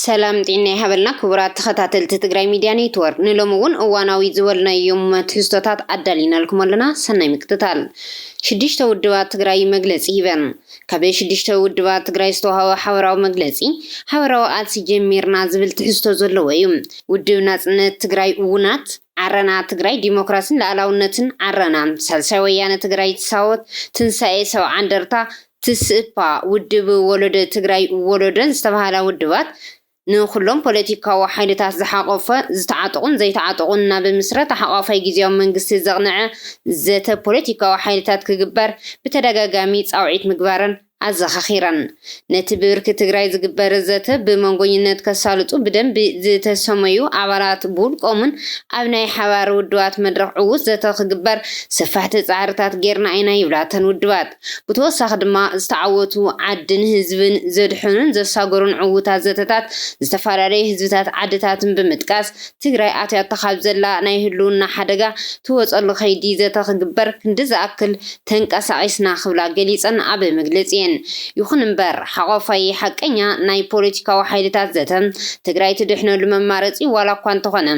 ሰላም ጤና ይሃበልና ክቡራት ተኸታተልቲ ትግራይ ሚድያ ኔትወርክ ንሎምውን እዋናዊ ዝበልናዮም ትሕዝቶታት ኣዳሊናልኩም ኣለና ሰናይ ምክትታል ሽዱሽተ ውድባት ትግራይ መግለፂ ይበን ካብ ሽዱሽተ ውድባት ትግራይ ዝተወሃበ ሓበራዊ መግለፂ ሓበራዊ ኣልሲ ጀሚርና ዝብል ትሕዝቶ ዘለዎ እዩ ውድብ ናጽነት ትግራይ ውናት ዓረና ትግራይ ዲሞክራሲን ላዕላውነትን ዓረና ሳልሳይ ወያነ ትግራይ ተሳወት ትንሳኤ ሰብዓ እንደርታ ትስእፓ ውድብ ወለደ ትግራይ ወለደን ዝተባሃላ ውድባት ንኩሎም ፖለቲካዊ ሓይልታት ዝሓቆፈ ዝተዓጠቁን ዘይተዓጠቁን ናብ ምስረት ሓቋፋይ ጊዜያዊ መንግስቲ ዘቕንዐ ዘተ ፖለቲካዊ ሓይልታት ክግበር ብተደጋጋሚ ጻውዒት ምግባርን ኣዘኻኺረን ነቲ ብርኪ ትግራይ ዝግበር ዘተ ብመንጎኝነት ከሳልጡ ብደንብ ዝተሰመዩ ኣባላት ቡልቆምን ኣብ ናይ ሓባር ውድባት መድረኽ ዕውት ዘተ ክግበር ሰፋሕቲ ጻዕርታት ጌርና ኢና ይብላተን ውድባት ብተወሳኺ ድማ ዝተዓወቱ ዓድን ህዝብን ዘድሕኑን ዘሳገሩን ዕውታት ዘተታት ዝተፈላለዩ ህዝብታት ዓድታትን ብምጥቃስ ትግራይ ኣትያታ ካብ ዘላ ናይ ህልውና ሓደጋ ትወፀሉ ከይዲ ዘተ ክግበር ክንዲ ዝኣክል ተንቀሳቒስና ክብላ ገሊፀን ኣብ መግለፂ ይኹን እምበር ሓቆፋይ ሓቀኛ ናይ ፖለቲካዊ ሓይልታት ዘተ ትግራይ ትድሕነሉ መማረፂ ዋላ እኳ እንተኾነ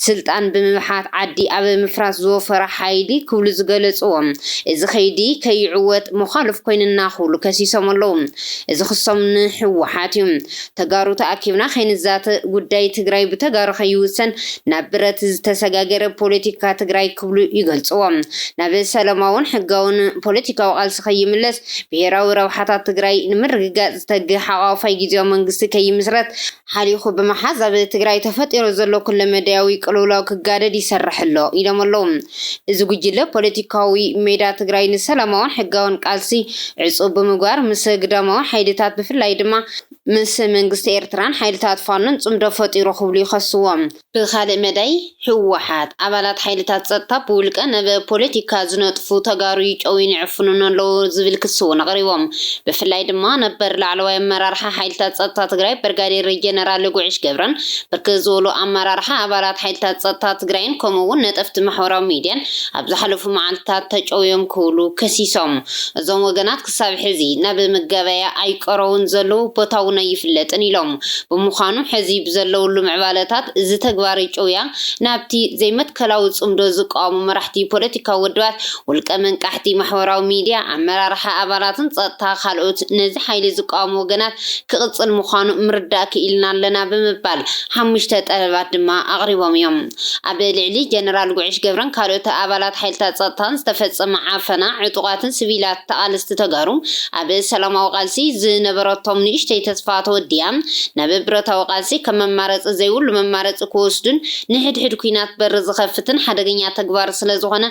ስልጣን ብምብሓት ዓዲ ኣብ ምፍራስ ዝወፈረ ሓይሊ ክብሉ ዝገለፅዎም እዚ ከይዲ ከይዕወት መኻልፍ ኮይንና ክብሉ ከሲሶም ኣለዉ እዚ ክሶም ንሕወሓት እዩ ተጋሩ ተኣኪብና ከይንዛተ ጉዳይ ትግራይ ብተጋሩ ከይውሰን ናብ ብረት ዝተሰጋገረ ፖለቲካ ትግራይ ክብሉ ይገልፅዎም ናብ ሰላማውን ሕጋውን ፖለቲካዊ ቃልሲ ከይምለስ ብሄራዊ ረብሓታት ትግራይ ንምርግጋፅ ዝተግህ ሓቋፋይ ጊዜያዊ መንግስቲ ከይምስረት ሓሊኹ ብምሓዝ ኣብ ትግራይ ተፈጢሩ ዘሎ ኩለ መድያዊ ቅልውላው ክጋደድ ይሰርሕ ኣሎ ኢሎም ኣለዉ እዚ ጉጅለ ፖለቲካዊ ሜዳ ትግራይ ንሰላማውን ሕጋውን ቃልሲ ዕፁብ ብምግባር ምስ ግዳማዊ ሓይልታት ብፍላይ ድማ ምስ መንግስቲ ኤርትራን ሓይልታት ፋኖን ጽምዶ ፈጢሩ ክብሉ ይኸስዎም ብኻልእ መዳይ ሕወሓት ኣባላት ሓይልታት ጸጥታ ብውልቀ ነበ ፖለቲካ ዝነጥፉ ተጋሩ ይጨዊን ይዕፍኑን ኣለዉ ዝብል ክስ እውን ኣቕሪቦም ብፍላይ ድማ ነበር ላዕለዋይ ኣመራርሓ ሓይልታት ጸጥታ ትግራይ ብርጋዴር ጀነራል ጉዕሽ ገብረን ብርክት ዝበሉ ኣመራርሓ ኣባላት ሓይልታት ጸጥታ ትግራይን ከምኡውን ነጠፍቲ ማሕበራዊ ሚድያን ኣብ ዝሓለፉ መዓልትታት ተጨውዮም ክብሉ ከሲሶም እዞም ወገናት ክሳብ ሕዚ ናብ ምገበያ ኣይቀረውን ዘለዉ ቦታውን ይፍለጥን ኢሎም ብምዃኑ ሕዚ ብዘለውሉ ምዕባለታት እዚ ተግባር ጨውያ ናብቲ ዘይመትከላዊ ጽምዶ ዝቃወሙ መራሕቲ ፖለቲካዊ ውድባት ውልቀ መንቃሕቲ ማሕበራዊ ሚድያ ኣመራርሓ ኣባላትን ጸጥታ ካልኦት ነዚ ሓይሊ ዝቃወሙ ወገናት ክቕፅል ምዃኑ ምርዳእ ክኢልና ኣለና ብምባል ሓሙሽተ ጠለባት ድማ ኣቕሪቦም እዮም ኣብ ልዕሊ ጀነራል ጉዕሽ ገብረን ካልኦት ኣባላት ሓይልታት ጸጥታን ዝተፈጸመ ዓፈና ዕጡቃትን ሲቪላት ተቃልስቲ ተጋሩ ኣብ ሰላማዊ ቃልሲ ዝነበረቶም ንእሽተይ ተስፋ ተወዲያ ናብ ብረታዊ ቃልሲ ከም መማረፂ ዘይብሉ መማረፂ ክወስዱን ንሕድሕድ ኩናት በር ዝኸፍትን ሓደገኛ ተግባር ስለ ዝኾነ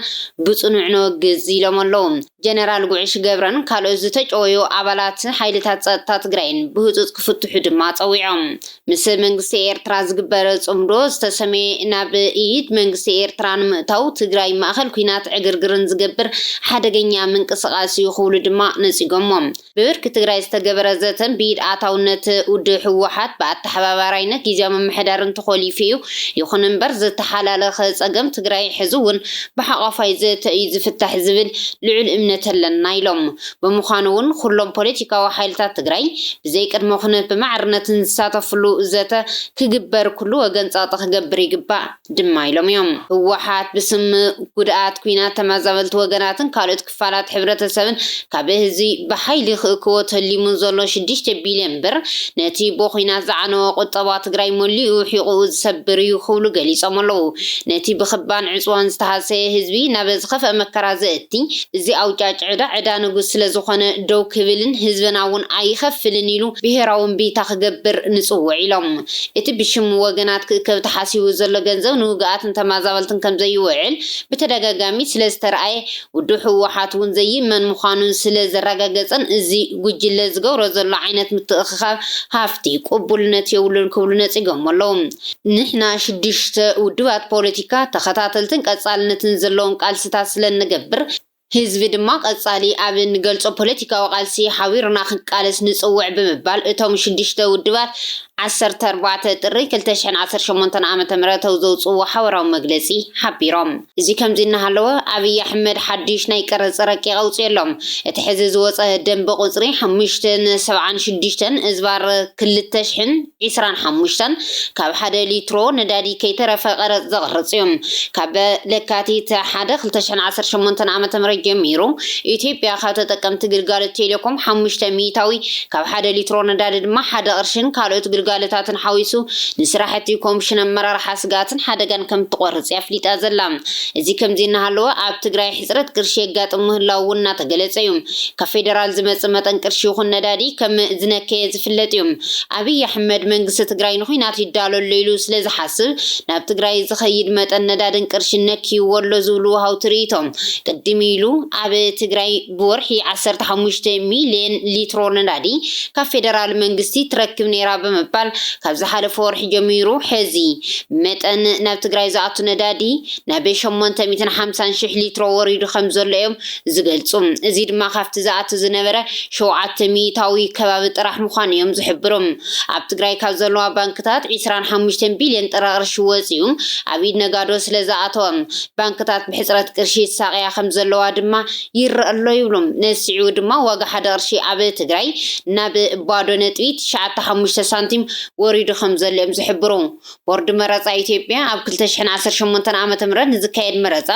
ብጽኑዕ ንወግዝ ኢሎም ኣለዉ ጀነራል ጉዕሽ ገብረን ካልኦት ዝተጨወዩ ኣባላት ሓይልታት ጸጥታ ትግራይን ብህፁፅ ክፍትሑ ድማ ፀዊዖም ምስ መንግስቲ ኤርትራ ዝግበረ ጽምዶ ዝተሰመየ ናብ ኢድ መንግስቲ ኤርትራ ንምእታው ትግራይ ማእኸል ኩናት ዕግርግርን ዝገብር ሓደገኛ ምንቅስቃስ ይኽብሉ ድማ ነፂጎሞም ብብርኪ ትግራይ ዝተገበረ ዘተን ብኢድ ኣታውነት ውድ ሕወሓት ብኣተሓባባራይነት ጊዜያዊ ምምሕዳርን ተኸሊፉ እዩ ይኹን እምበር ዝተሓላለኸ ፀገም ትግራይ ሕዚ እውን ብሓቋፋይ ዘተ እዩ ዝፍታሕ ዝብል ልዑል እምነት ኣለና ኢሎም ብምዃኑ እውን ኩሎም ፖለቲካዊ ሓይልታት ትግራይ ብዘይ ቅድመ ኩነት ብማዕርነትን ዝሳተፍሉ ዘተ ክግበር ኩሉ ወገን ጸጥታ ክገብር ይግባእ ድማ ኢሎም እዮም ሕወሓት ብስም ጉድኣት ኩናት ተመዛበልቲ ወገናትን ካልኦት ክፋላት ሕብረተሰብን ካብ ህዝቢ ብሓይሊ ክእክቦ ተሊሙ ዘሎ 6 ቢልዮን ብር ነቲ ብኩናት ዝዓነወ ቁጠባ ትግራይ መሊኡ ሒቑ ዝሰብር እዩ ክብሉ ገሊፆም ኣለዉ ነቲ ብኽባን ዕፅዋን ዝተሃሰየ ህዝቢ ናብ ዝኸፍአ መከራ ዘእቲ እዚ ኣውጫጭ ዕዳ ንጉስ ስለ ዝኾነ ደው ክብልን ህዝብና እውን ኣይኸፍልን ኢሉ ብሄራዊ እምቢታ ክገብር ንፅውዕ ኢሎም እቲ ብሽም ወገናት ክእከብ ተሓሲቡ ዘሎ ገንዘብ ንውግኣትን ተመዛበልትን ከም ዘይውዕል ብተደጋጋሚ ስለ ዝተረኣየ ውድ ሕወሓት እውን ዘይመን ምዃኑን ስለ ዘረጋገፀን እዚ ጉጅለ ዝገብሮ ዘሎ ዓይነት ምትእኽኻብ ሃፍቲ ቅቡልነት የብሉን ክብሉ ነፂጎም ኣለዉ ንሕና ሽዱሽተ ውድባት ፖለቲካ ተኸታተልትን ቀጻልነትን ዘለዎም ቃልስታት ስለንገብር ህዝቢ ድማ ቀጻሊ ኣብ ንገልጾ ፖለቲካዊ ቃልሲ ሓዊርና ክንቃለስ ንጽውዕ ብምባል እቶም 6 ውድባት 14 ጥሪ 2018 ዓመተ ምህረት ዘውጽኡ ሓበራዊ መግለጺ ሓቢሮም እዚ ከምዚ እናሃለወ አብይ አሕመድ ሓድሽ ናይ ቀረጽ ረቂቅ ኣውፅሎም እቲ ሕዚ ዝወፀ ደንቢ ቁጽሪ 576 እዝባር 2025 ካብ 1 ሊትሮ ነዳዲ ከይተረፈ ቀረጽ ዘቕርጽ እዮም ካብ ለካቲት 1 2018 ዓመተ ምህረት ጀሚሩ ኢትዮጵያ ካብ ተጠቀምቲ ግልጋሎት ቴሌኮም 5 ሚታዊ ካብ 1 ሊትሮ ነዳዲ ድማ 1 ቅርሽን ካልኦት ግልጋሎታትን ሓዊሱ ንስራሕቲ ኮሚሽን ኣመራርሓ ስጋትን ሓደጋን ከም ትቆርጽ ያፍሊጣ ዘላ እዚ ከምዚ እናሃለወ ኣብ ትግራይ ሕጽረት ቅርሺ የጋጥም ምህላው እናተገለጸ እዩ ካብ ፌደራል ዝመጽእ መጠን ቅርሺ ይኹን ነዳዲ ከም ዝነከየ ዝፍለጥ እዩ አብይ አሕመድ መንግስቲ ትግራይ ንኹናት ይዳለሉ ኢሉ ስለ ዝሓስብ ናብ ትግራይ ዝኸይድ መጠን ነዳድን ቅርሺ ነኪይዎ ኣሎ ዝብሉ ሃው ትርኢቶም ቅድሚ ኢሉ ኣብ ትግራይ ብወርሒ 15 ሚልዮን ሊትሮ ነዳዲ ካብ ፌደራል መንግስቲ ትረክብ ነይራ በመባል ካብ ዝሓለፈ ወርሒ ጀሚሩ ሕዚ መጠን ናብ ትግራይ ዝኣቱ ነዳዲ ናብ 850,000 ሊትሮ ወሪዱ ከም ዘሎ እዮም ዝገልጹ እዚ ድማ ካብቲ ዝኣቱ ዝነበረ 7 ሚታዊ ከባቢ ጥራሕ ምዃኑ እዮም ዝሕብሩ ኣብ ትግራይ ካብ ዘለዋ ባንክታት 25 ቢልዮን ጥረ ቅርሺ ወፂኡ ኣብ ኢድ ነጋዶ ስለ ዝኣተወ ባንክታት ብሕጽረት ቅርሺ ሳቅያ ከም ዘለዋ ድማ ይረአ ኣሎ ይብሉም ነሲዑ ድማ ዋጋ ሓደ ቅርሺ ኣብ ትግራይ ናብ ባዶ ነጥቢ 95 ሳንቲም ወሪዱ ከም ዘሎ እዮም ዝሕብሩ ቦርድ መረጻ ኢትዮጵያ ኣብ 2018 ዓመተ ምህረት ዝካየድ መረጻ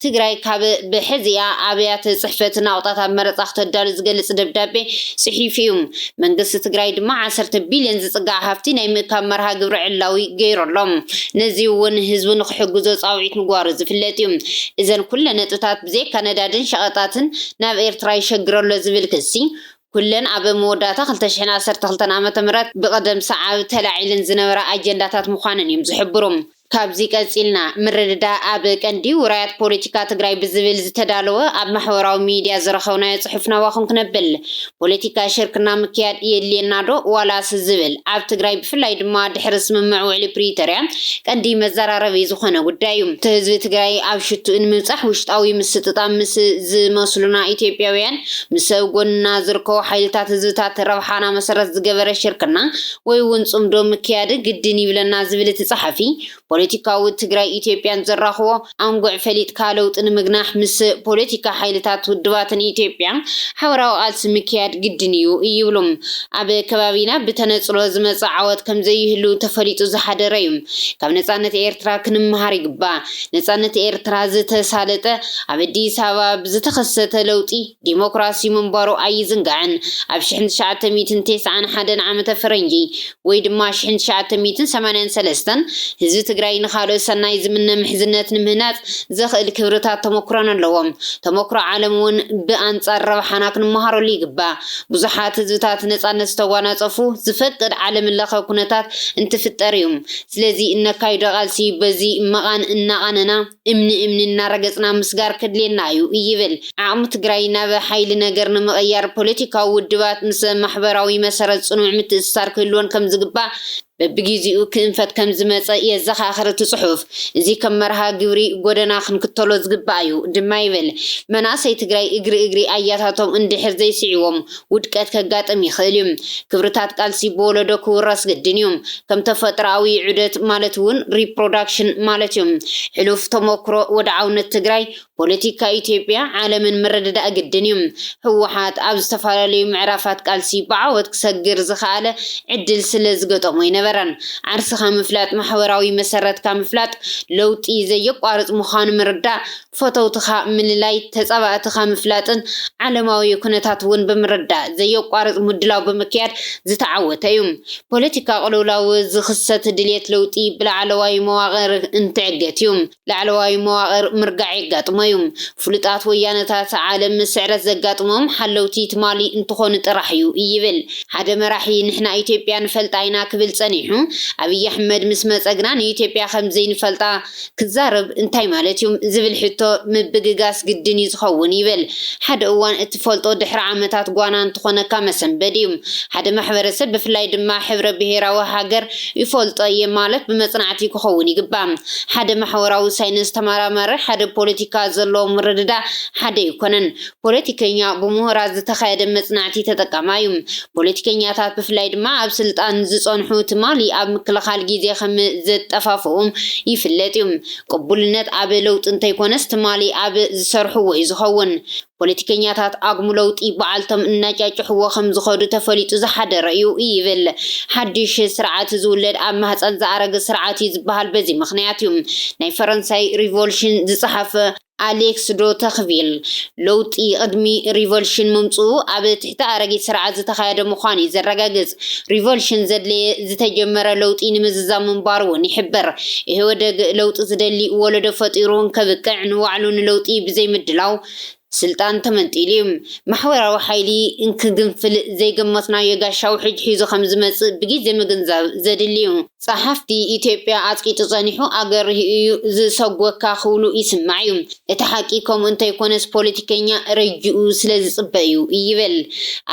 ትግራይ ካብ ብሕዚያ ኣብያተ ጽሕፈት ናውጣታት መረጻ ከተዳሉ ዝገልጽ ደብዳቤ ጽሒፍ እዩ መንግስቲ ትግራይ ድማ 10 ቢልዮን ዝጽጋዕ ሃፍቲ ናይ ምእካብ መርሃ ግብሪ ዕላዊ ገይሮሎም ነዚ እውን ህዝቡ ንኽሕግዞ ጻውዒት ምግባሩ ዝፍለጥ እዩ እዘን ኩለ ነጥብታት ብዘይካ ነዳድን ሸቐጣትን ናብ ኤርትራ ይሸግረሎ ዝብል ክሲ ኩለን ኣብ መወዳእታ 2012 ዓመተ ምህረት ብቀደም ሰዓብ ተላዒለን ዝነበረ ኣጀንዳታት ምዃነን እዮም ዝሕብሩ ካብዚ ቀፂልና ምርድዳ ኣብ ቀንዲ ውራያት ፖለቲካ ትግራይ ብዝብል ዝተዳለወ ኣብ ማሕበራዊ ሚድያ ዝረኸብናዮ ጽሑፍ ናዋኹም ክነብል ፖለቲካ ሽርክና ምክያድ የድልየና ዶ ዋላስ ዝብል ኣብ ትግራይ ብፍላይ ድማ ድሕሪ ስምምዕ ውዕሊ ፕሪቶርያ ቀንዲ መዘራረቢ ዝኾነ ጉዳይ እዩ እቲ ህዝቢ ትግራይ ኣብ ሽቱኡ ንምብፃሕ ውሽጣዊ ምስጥጣም ምስ ዝመስሉና ኢትዮጵያውያን ምስ ኣብ ጎንና ዝርከቡ ሓይልታት ህዝብታት ረብሓና መሰረት ዝገበረ ሽርክና ወይ እውን ጽምዶ ምክያድ ግድን ይብለና ዝብል እቲ ጸሓፊ ፖለቲካዊ ትግራይ ኢትዮጵያን ዘራኽቦ አንጎዕ ፈሊጥ ካለውጥ ንምግናሕ ምስ ፖለቲካ ሓይልታት ውድባትን ኢትዮጵያ ሓበራዊ ቃልሲ ምክያድ ግድን እዩ ይብሉም ኣብ ከባቢና ብተነጽሎ ዝመጽእ ዓወት ከም ዘይህሉ ተፈሊጡ ዝሓደረ እዩ ካብ ነጻነት ኤርትራ ክንምሃር ይግባእ ነጻነት ኤርትራ ዝተሳለጠ ኣብ አዲስ አበባ ብዝተኸሰተ ለውጢ ዲሞክራሲ ምንባሩ ኣይዝንጋዕን ኣብ 1991 ዓመተ ፈረንጂ ወይ ድማ 1983 ህዝቢ ትግራይ ንኻልኦት ሰናይ ዝምነ ምሕዝነት ንምህናጽ ዘኽእል ክብርታት ተመኩሮን ኣለዎም ተመኩሮ ዓለም እውን ብኣንጻር ረብሓና ክንመሃረሉ ይግባእ ብዙሓት ህዝብታት ነጻነት ዝተጓናጸፉ ዝፈቅድ ዓለም ለኸ ኩነታት እንትፍጠር እዩ ስለዚ እነካይዶ ቃልሲ በዚ መቓን እናቓነና እምኒ እናረገጽና ምስጋር ከድልየና እዩ ይብል ዓቕሚ ትግራይ ናብ ሓይሊ ነገር ንምቕያር ፖለቲካዊ ውድባት ምስ ማሕበራዊ መሰረት ጽኑዕ ምትእስሳር ክህልዎን ከም ዝግባእ በብግዚኡ ክንፈት ከም ዝመጸ የዘኻኽር እቲ ጽሑፍ እዚ ከም መርሃ ግብሪ ጎደና ክንክተሎ ዝግባእ እዩ ድማ ይብል መናእሰይ ትግራይ እግሪ ኣያታቶም እንድሕር ዘይስዕዎም ውድቀት ከጋጥም ይኽእል እዩ ክብርታት ቃልሲ ብወለዶ ክውረስ ግድን እዩ ከም ተፈጥራዊ ዑደት ማለት እውን ሪፕሮዳክሽን ማለት እዩ ሕሉፍ ተመክሮ ወድዓውነት ትግራይ ፖለቲካ ኢትዮጵያ ዓለምን ምርድዳእ ግድን እዩ ህወሓት ኣብ ዝተፈላለዩ ምዕራፋት ቃልሲ ብዓወት ክሰግር ዝኽኣለ ዕድል ስለ ዝገጠሞ ይነበረን ዓርስኻ ምፍላጥ ማሕበራዊ መሰረትካ ምፍላጥ ለውጢ ዘየቋርጽ ምዃኑ ምርዳእ ፎቶውትኻ ምልላይ ተጸባእትኻ ምፍላጥን ዓለማዊ ኩነታት እውን ብምርዳእ ዘየቋርጽ ምድላው ብምክያድ ዝተዓወተ እዩ ፖለቲካ ቅልውላው ዝኽሰት ድልየት ለውጢ ብላዕለዋይ መዋቕር እንትዕገት እዩ ላዕለዋይ መዋቕር ምርጋዕ የጋጥሞ እዩ ፍሉጣት ወያነታት ዓለም ስዕረት ዘጋጥሞም ሓለውቲ ትማሊ እንትኾኑ ጥራሕ እዩ ይብል ሓደ መራሒ ንሕና ኢትዮጵያ ንፈልጣ ኢና ክብል ጸኒሑ ጸኒሑ አብይ አሕመድ ምስ መጸግና ንኢትዮጵያ ከም ዘይንፈልጣ ክዛረብ እንታይ ማለት እዩ ዝብል ሕቶ ምብግጋስ ግድን ይዝኸውን ይብል ሓደ እዋን እትፈልጦ ድሕሪ ዓመታት ጓና እንትኾነካ መሰንበዲ እዩ ሓደ ማሕበረሰብ ብፍላይ ድማ ሕብረ ብሔራዊ ሃገር ይፈልጦ ማለት ብመጽናዕቲ ክኸውን ይግባእ ሓደ ማሕበራዊ ሳይንስ ተመራማሪ ሓደ ፖለቲካ ዘለዎ ምርድዳ ሓደ ይኮነን ፖለቲከኛ ብምሁራት ዝተኻየደ መጽናዕቲ ተጠቃማዩ ፖለቲከኛታት ብፍላይ ድማ ኣብ ስልጣን ዝጸንሑ ትማሊ ኣብ ምክልኻል ግዜ ከም ዘጠፋፍኡም ይፍለጥ እዩ ቅቡልነት ኣብ ለውጥ እንተይኮነስ ትማሊ ኣብ ዝሰርሕዎ ዝኸውን ፖለቲከኛታት አግሙ ለውጢ በዓልቶም እናጫጭሕዎ ከም ዝኸዱ ተፈሊጡ ዝሓደረ እዩ ይብል ሓድሽ ስርዓት ዝውለድ ኣብ ማህፀን ዝኣረገ ስርዓት ዝበሃል በዚ ምክንያት እዩ ናይ ፈረንሳይ ሪቮሉሽን ዝጸሓፈ አሌክስ ዶ ተኽቪል ለውጢ ቅድሚ ሪቮሉሽን ምምጽኡ ኣብ ትሕቲ ኣረጊት ስርዓት ዝተኻየደ ምዃኑ ዘረጋግጽ ሪቮሉሽን ዘድለየ ዝተጀመረ ለውጢ ንምዝዛም ምንባር እውን ይሕበር ይህወደግ ለውጢ ዝደሊ ወለዶ ፈጢሩ ከብቅዕ ንባዕሉ ንለውጢ ብዘይ ምድላው ስልጣን ተመንጢልዩ ማሕበራዊ ሓይሊ እንክግንፍል ዘይገመትናዮ ጋሻው ሕጅ ሒዙ ከም ዝመጽእ ብግዜ ምግንዛብ ዘድልዩ ጸሓፍቲ ኢትዮጵያ አጽቂጡ ጸኒሑ አገር ዝሰጎካ ክብሉ ይስማዕ እዩ እቲ ሓቂ ከምኡ እንተይኮነስ ፖለቲከኛ ረጅኡ ስለ ዝጽበእ እዩ ይብል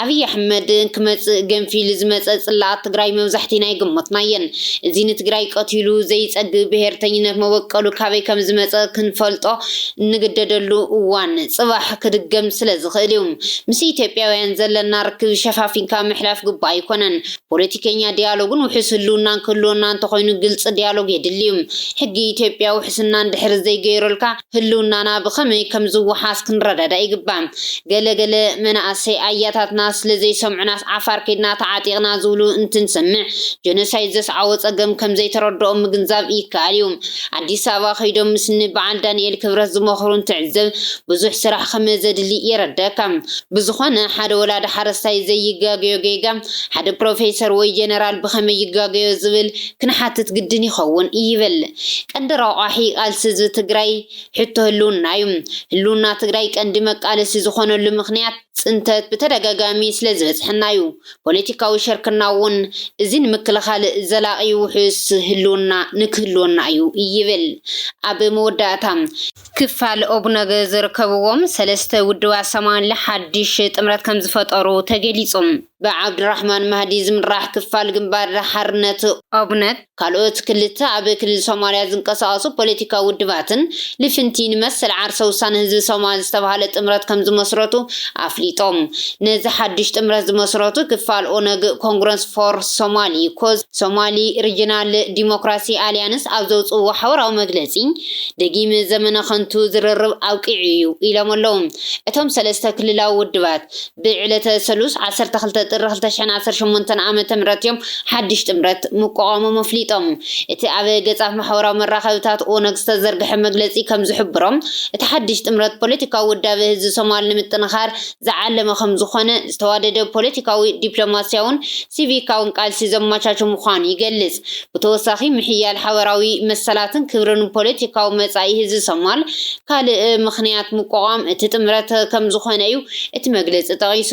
አብይ አሕመድ ክመጽእ ገንፊል ዝመጸ ጽላኣት ትግራይ መብዛሕቲና ይግመትናየን እዚ ንትግራይ ቀቲሉ ዘይጸግብ ብሄርተኝነት መበቀሉ ካበይ ከም ዝመጸ ክንፈልጦ እንግደደሉ እዋን ጽባሕ ክድገም ስለ ዝኽእል እዩ ምስ ኢትዮጵያውያን ዘለና ርክብ ሸፋፊንካ ምሕላፍ ግባእ ኣይኮነን ፖለቲከኛ ዲያሎግን ውሕስ ህልውናን ክህልወና እንተኮይኑ ግልጽ ዲያሎግ የድልዩ ሕጊ ኢትዮጵያ ውሕስና እንድሕር ዘይገይሩልካ ህልውናና ብኸመይ ከም ዝወሓስ ክንረዳዳ ይግባእ ገለገለ መናእሰይ ኣያታትና ስለ ዘይሰምዑናስ ዓፋር ከይድና ተዓጢቕና ዝብሉ እንትንሰምዕ ጀኖሳይድ ዘስዓቦ ጸገም ከም ዘይተረድኦም ምግንዛብ ይከኣል እዩ ኣዲስ ኣበባ ከይዶም ምስኒ በዓል ዳንኤል ክብረት ዝመኽሩ እንትዕዘብ ብዙሕ ስራሕ ዘድሊ ይረዳካ ብዝኾነ ሓደ ወላደ ሓረስታይ ዘይጋገዮ ጌጋ ሓደ ፕሮፌሰር ወይ ጀነራል ብኸመይ ይጋገዮ ዝብል ክንሓትት ግድን ይኸውን ይብል ቀንዲ ረቋሒ ቃልሲ ትግራይ ሕቶ ህልውና እዩ ህልውና ትግራይ ቀንዲ መቃለሲ ዝኾነሉ ምክንያት ጽንተት ብተደጋጋሚ ስለ ዝበጽሕና እዩ ፖለቲካዊ ሸርክና እውን እዚ ንምክልኻል ዘላቒ ውሕስ ህልውና ንክህልወና እዩ ይብል ኣብ መወዳእታ ክፋል ኦብነግ ዝርከብዎም ሰለስተ ውድባት ሰማንያ ሓድሽ ጥምረት ከም ዝፈጠሩ ተገሊጾም ብዓብድራሕማን ማህዲ ዝምራሕ ክፋል ግንባር ሓርነት ኦብነግ ካልኦት ክልተ ኣብ ክልል ሶማልያ ዝንቀሳቐሱ ፖለቲካዊ ውድባትን ልፍንቲ ንመሰል ዓርሰ ውሳነ ህዝቢ ሶማሊ ዝተባሃለ ጥምረት ከም ዝመስረቱ ኣፍሊጦም ነዚ ሓድሽ ጥምረት ዝመስረቱ ክፋል ኦነግ ኮንግረስ ፎር ሶማሊ ኮዝ ሶማሊ ሪጅናል ዲሞክራሲ አሊያንስ ኣብ ዘውፅዎ ሓበራዊ መግለጺ ደጊም ዘመነ ከንቱ ዝርርብ ኣውቂዑ እዩ ኢሎም ኣለዉ እቶም ሰለስተ ክልላዊ ውድባት ብዕለተ ሰሉስ 12 ጥር 2018 ዓመተ ምህረት እዮም ሓድሽ ጥምረት ምቋቋሞም ኣፍሊጦም እቲ ኣብ ገጻፍ ማሕበራዊ መራኸብታት ኦነግ ዝተዘርግሐ መግለጺ ከም ዝሕብሮም እቲ ሓድሽ ጥምረት ፖለቲካዊ ውዳበ ህዝቢ ሶማሊ ንምጥንኻር ዝዓለመ ከም ዝኾነ ዝተዋደደ ፖለቲካዊ ዲፕሎማስያውን ሲቪካውን ቃልሲ ዘመቻቹ ምዃኑ ይገልጽ ብተወሳኺ ምሕያል ሓበራዊ መሰላትን ክብርን ፖለቲካዊ መጻኢ ህዝቢ ሶማሊ ካልእ ምኽንያት ምቋቋም እቲ ጥምረት ከም ዝኾነ እዩ እቲ መግለጺ ጠቒሱ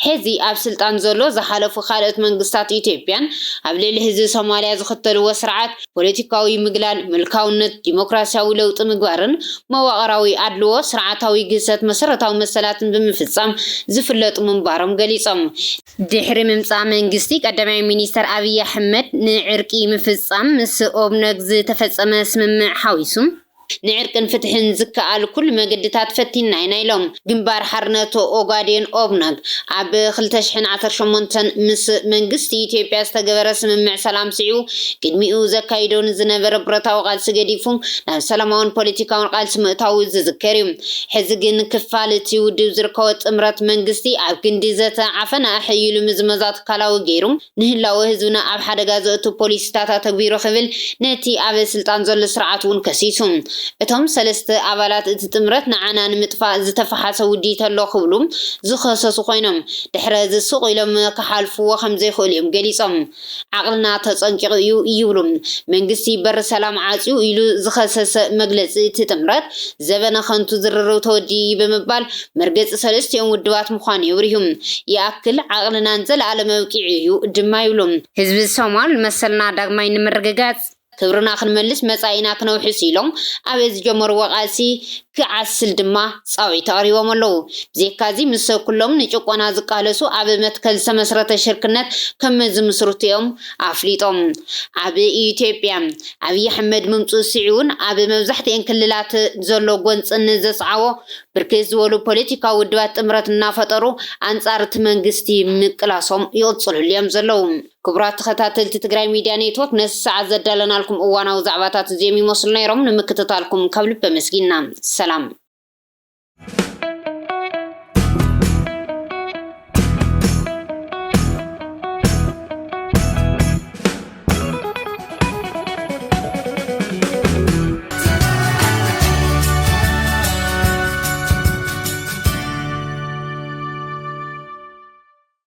ሕዚ ኣብ ስልጣን ዘሎ ዝሓለፉ ካልኦት መንግስታት ኢትዮጵያን ኣብ ልዕሊ ህዝቢ ሶማልያ ዝኽተልዎ ስርዓት ፖለቲካዊ ምግላል ምልካውነት ዲሞክራሲያዊ ለውጢ ምግባርን መዋቕራዊ ኣድልዎ ስርዓታዊ ግሰት መሰረታዊ መሰላትን ብምፍጻም ዝፍለጡ ምንባሮም ገሊጾም ድሕሪ ምምጻእ መንግስቲ ቀዳማይ ሚኒስተር አብይ አሕመድ ንዕርቂ ምፍጻም ምስ ኦብነግ ዝተፈጸመ ስምምዕ ሓዊሱ ንዕርቅን ፍትሕን ዝከኣል ኩሉ መገድታት ፈቲና ኢና ኢሎም ግንባር ሓርነት ኦጋዴን ኦብነግ ኣብ 2018 ምስ መንግስቲ ኢትዮጵያ ዝተገበረ ስምምዕ ሰላም ስዒቡ ቅድሚኡ ዘካይዶ ዝነበረ ብረታዊ ቃልሲ ገዲፉ ናብ ሰላማውን ፖለቲካውን ቃልሲ ምእታው ዝዝከር እዩ ሕዚ ግን ክፋል እቲ ውድብ ዝርከቦ ጥምረት መንግስቲ ኣብ ክንዲ ዘተዓፈነ ኣሕይሉ ምዝመዛት ካላዊ ገይሩ ንህላወ ህዝብና ኣብ ሓደጋ ዘእቱ ፖሊስታት ተግቢሩ ክብል ነቲ ኣብ ስልጣን ዘሎ ስርዓት እውን ከሲሱ እቶም ሰለስተ ኣባላት እቲ ጥምረት ንዓና ንምጥፋእ ዝተፈሓሰ ውዲት ኣሎ ክብሉ ዝኸሰሱ ኮይኖም ድሕረ ዝስቕ ኢሎም ክሓልፍዎ ከም ዘይኽእሉ እዮም ገሊፆም ዓቕልና ተፀንቂቑ እዩ ይብሉ መንግስቲ በር ሰላም ዓፅዩ ኢሉ ዝኸሰሰ መግለፂ እቲ ጥምረት ዘበነ ከንቱ ዝርርብ ተወዲ ብምባል መርገፂ ሰለስቲኦም ውድባት ምዃኑ የብርሁ ይኣክል ዓቕልናን ዘለኣለ መውቂዒ እዩ ድማ ይብሉ ህዝቢ ሶማል መሰልና ዳግማይ ንምርግጋጽ ክብርና ክንመልስ መጻኢና ክነውሕስ ኢሎም ኣብ ዝጀመርዎ ቃልሲ ክዓስል ድማ ጻውዒት ተቕሪቦም ኣለዉ ብዘካዚ ምስ ኩሎም ንጭቆና ዝቃለሱ ኣብ መትከል ዝተመስረተ ሽርክነት ከም ዝምስርትዮም ኣፍሊጦም ኣብ ኢትዮጵያ ኣብይ ኣሕመድ ምምፁእ ስዒውን ኣብ መብዛሕትአን ክልላት ዘሎ ጎንፅን ዘስዓቦ ብርክት ዝበሉ ፖለቲካዊ ውድባት ጥምረት እናፈጠሩ ኣንጻር እቲ መንግስቲ ምቅላሶም ይቕፅልሉ እዮም ዘለዉ ክቡራት ተኸታተልቲ ትግራይ ሚድያ ኔትወርክ ነዚ ሰዓት ዘዳለናልኩም እዋናዊ ዛዕባታት እዚኦም ይመስሉ ነይሮም ንምክትታልኩም ካብ ልቢ ኣመስጊና ሰላም